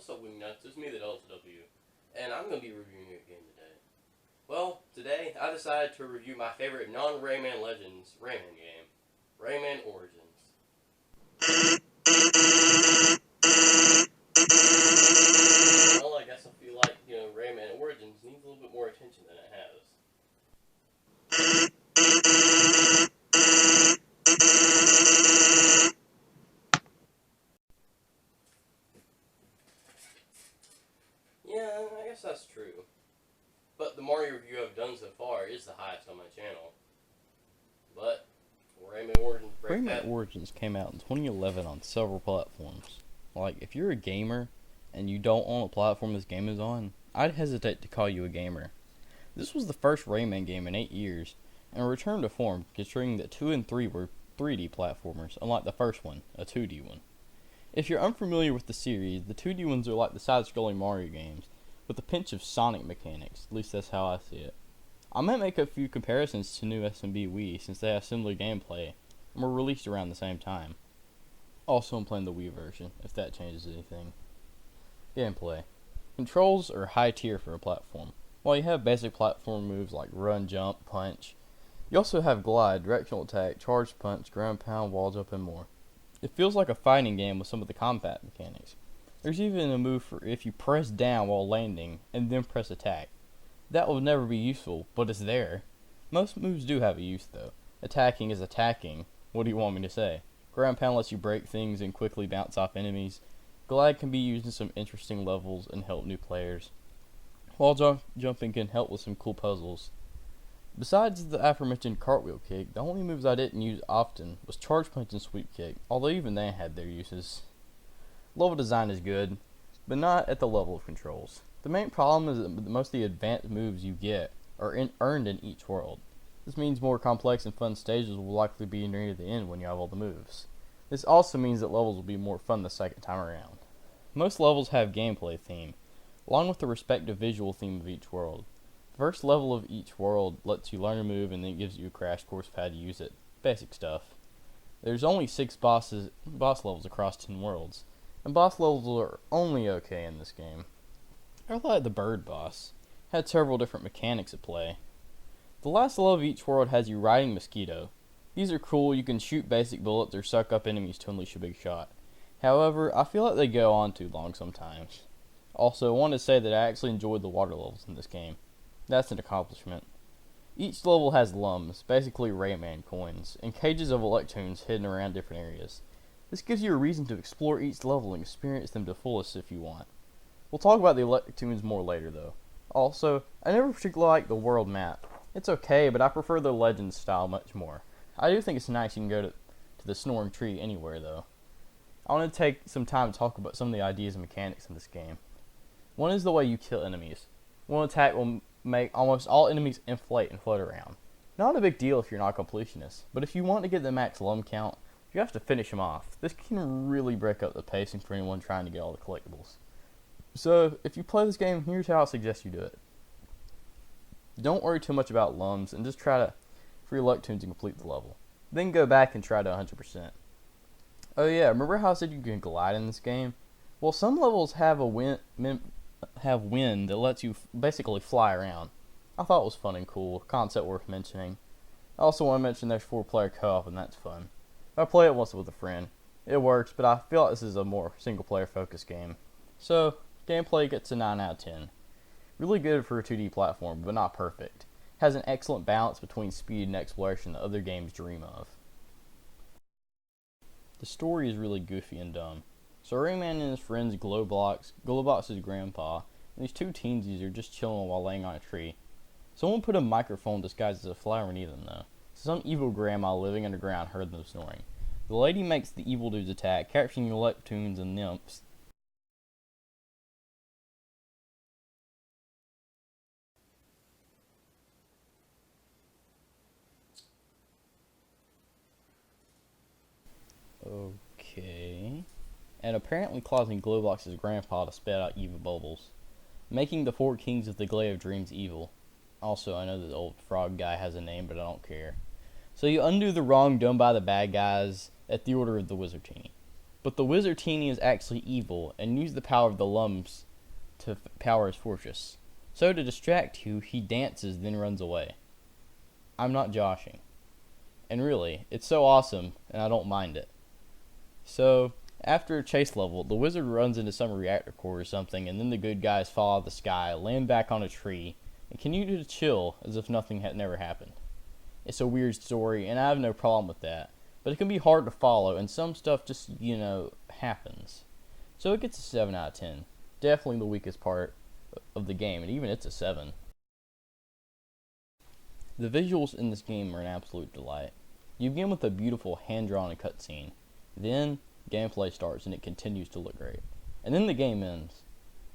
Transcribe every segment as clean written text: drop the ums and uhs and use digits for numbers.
What's up, Wingnuts? It's me, the Delta W, and I'm going to be reviewing a game today. Well, today I decided to review my favorite non-Rayman Legends Rayman game, Rayman Origins. Well, I guess I feel like, Rayman Origins needs a little bit more attention than it has. Yeah, I guess that's true. But the Mario review I've done so far is the highest on my channel. But Rayman Origins Rayman Origins came out in 2011 on several platforms. Like, if you're a gamer and you don't own a platform this game is on, I'd hesitate to call you a gamer. This was the first Rayman game in 8 years, and returned to form considering that 2 and 3 were 3D platformers, unlike the first one, a 2D one. If you're unfamiliar with the series, the 2D ones are like the side-scrolling Mario games, with a pinch of Sonic mechanics, at least that's how I see it. I might make a few comparisons to new SMB Wii since they have similar gameplay and were released around the same time. Also, I'm playing the Wii version, if that changes anything. Gameplay. Controls are high tier for a platform. While you have basic platform moves like run, jump, punch, you also have glide, directional attack, charge punch, ground pound, wall jump, and more. It feels like a fighting game with some of the combat mechanics. There's even a move for if you press down while landing and then press attack. That will never be useful, but it's there. Most moves do have a use though. Attacking is attacking. What do you want me to say? Ground pound lets you break things and quickly bounce off enemies. Glide can be used in some interesting levels and help new players. Wall jumping can help with some cool puzzles. Besides the aforementioned cartwheel kick, the only moves I didn't use often was charge punch and sweep kick, although even they had their uses. Level design is good, but not at the level of controls. The main problem is that most of the advanced moves you get are earned in each world. This means more complex and fun stages will likely be near the end when you have all the moves. This also means that levels will be more fun the second time around. Most levels have gameplay theme, along with the respective visual theme of each world. The first level of each world lets you learn a move and then gives you a crash course of how to use it. Basic stuff. There's only 6 boss levels across 10 worlds, and boss levels are only okay in this game. I thought the bird boss had several different mechanics at play. The last level of each world has you riding Mosquito. These are cool, you can shoot basic bullets or suck up enemies to unleash a big shot. However, I feel like they go on too long sometimes. Also, I want to say that I actually enjoyed the water levels in this game. That's an accomplishment. Each level has lums, basically Rayman coins, and cages of Electoons hidden around different areas. This gives you a reason to explore each level and experience them to fullest if you want. We'll talk about the Electoons more later though. Also, I never particularly like the world map. It's okay, but I prefer the Legends style much more. I do think it's nice you can go to the Snoring Tree anywhere though. I want to take some time to talk about some of the ideas and mechanics in this game. One is the way you kill enemies. One attack will make almost all enemies inflate and float around. Not a big deal if you're not a completionist, but if you want to get the max lum count, you have to finish them off. This can really break up the pacing for anyone trying to get all the collectibles. So, if you play this game, here's how I suggest you do it. Don't worry too much about lums and just try to free Electoons and complete the level. Then go back and try to 100%. Oh yeah, remember how I said you can glide in this game? Well, some levels have wind that lets you basically fly around. I thought it was fun and cool, concept worth mentioning. I also want to mention there's 4-player co-op and that's fun. I play it once with a friend. It works, but I feel like this is a more single-player focused game. So, gameplay gets a 9 out of 10. Really good for a 2D platform, but not perfect. Has an excellent balance between speed and exploration that other games dream of. The story is really goofy and dumb. So Rayman and his friends Glowbox's grandpa, and these 2 teensies are just chilling while laying on a tree. Someone put a microphone disguised as a flower near them though. Some evil grandma living underground heard them snoring. The lady makes the evil dudes attack, capturing Electoons and nymphs. Okay. And apparently causing Glowbox's grandpa to spit out evil bubbles, making the 4 kings of the Glade of Dreams evil. Also, I know that the old frog guy has a name, but I don't care. So you undo the wrong done by the bad guys at the order of the Wizard Genie. But the Wizard Teenie is actually evil and used the power of the Lums to power his fortress. So to distract you, he dances then runs away. I'm not joshing. And really, it's so awesome and I don't mind it. So, after a chase level, the wizard runs into some reactor core or something, and then the good guys fall out of the sky, land back on a tree, and continue to chill as if nothing had never happened. It's a weird story, and I have no problem with that, but it can be hard to follow, and some stuff just, happens. So it gets a 7 out of 10. Definitely the weakest part of the game, and even it's a 7. The visuals in this game are an absolute delight. You begin with a beautiful hand-drawn cutscene. Then, gameplay starts and it continues to look great. And then the game ends.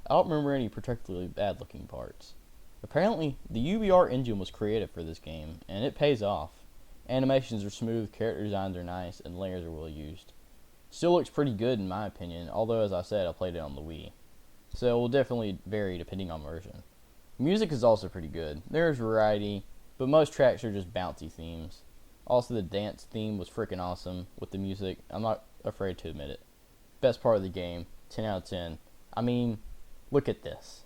I don't remember any particularly bad looking parts. Apparently, the UBR engine was created for this game, and it pays off. Animations are smooth, character designs are nice, and layers are well used. Still looks pretty good in my opinion, although as I said, I played it on the Wii. So it will definitely vary depending on version. Music is also pretty good. There's variety, but most tracks are just bouncy themes. Also, the dance theme was freaking awesome with the music. I'm not afraid to admit it. Best part of the game, 10 out of 10. I mean, look at this.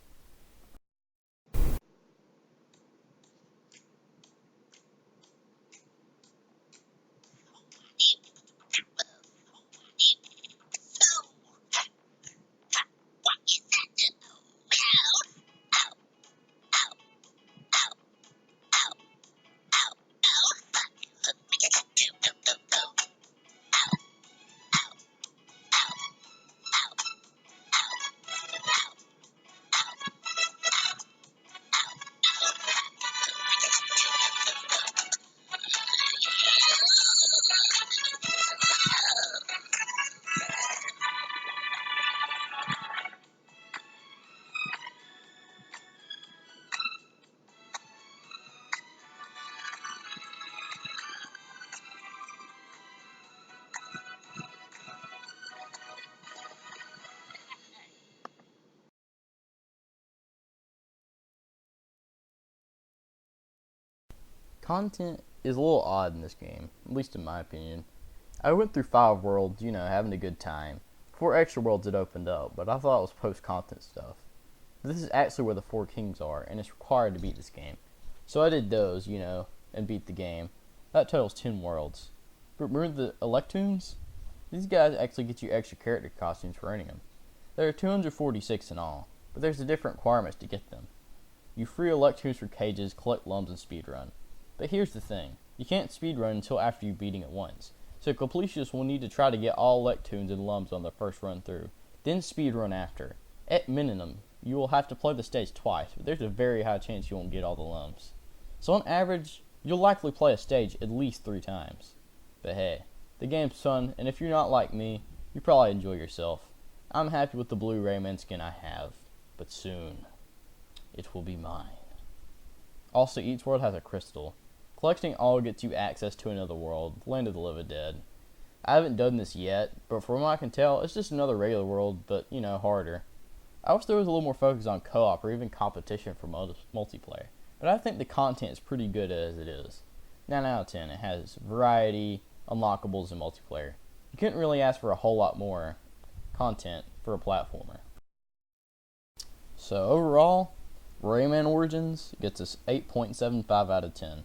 Content is a little odd in this game, at least in my opinion. I went through 5 worlds, having a good time. 4 extra worlds had opened up, but I thought it was post-content stuff. This is actually where the 4 kings are, and it's required to beat this game. So I did those, and beat the game. That totals 10 worlds. But remember the Electoons? These guys actually get you extra character costumes for earning them. There are 246 in all, but there's a different requirements to get them. You free Electoons for cages, collect lums, and speedrun. But here's the thing, you can't speedrun until after you're beating it once. So completionists will need to try to get all Electoons and lums on their first run through, then speedrun after. At minimum, you will have to play the stage twice, but there's a very high chance you won't get all the lums. So on average, you'll likely play a stage at least 3 times. But hey, the game's fun, and if you're not like me, you probably enjoy yourself. I'm happy with the blue Rayman skin I have, but soon, it will be mine. Also, each world has a crystal. Collecting all gets you access to another world, Land of the Living Dead. I haven't done this yet, but from what I can tell, it's just another regular world, but, harder. I wish there was a little more focus on co-op or even competition for multiplayer, but I think the content is pretty good as it is. 9 out of 10, it has variety, unlockables, and multiplayer. You couldn't really ask for a whole lot more content for a platformer. So overall, Rayman Origins gets us 8.75 out of 10.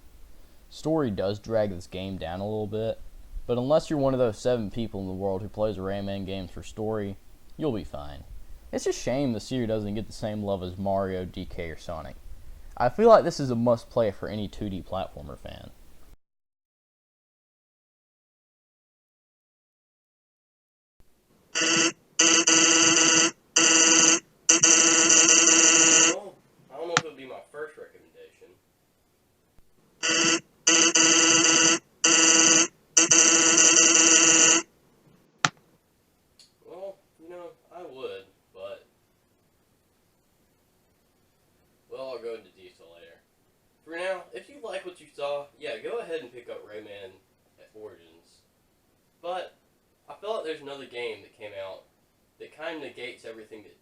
Story does drag this game down a little bit, but unless you're one of those 7 people in the world who plays Rayman games for story, you'll be fine. It's a shame the series doesn't get the same love as Mario, DK, or Sonic. I feel like this is a must-play for any 2D platformer fan. Well, I don't know if it would be my first recommendation. Well, I would, but I'll go into detail later. For now, if you like what you saw, yeah, go ahead and pick up Rayman Origins. But I feel like there's another game that came out that kind of negates everything that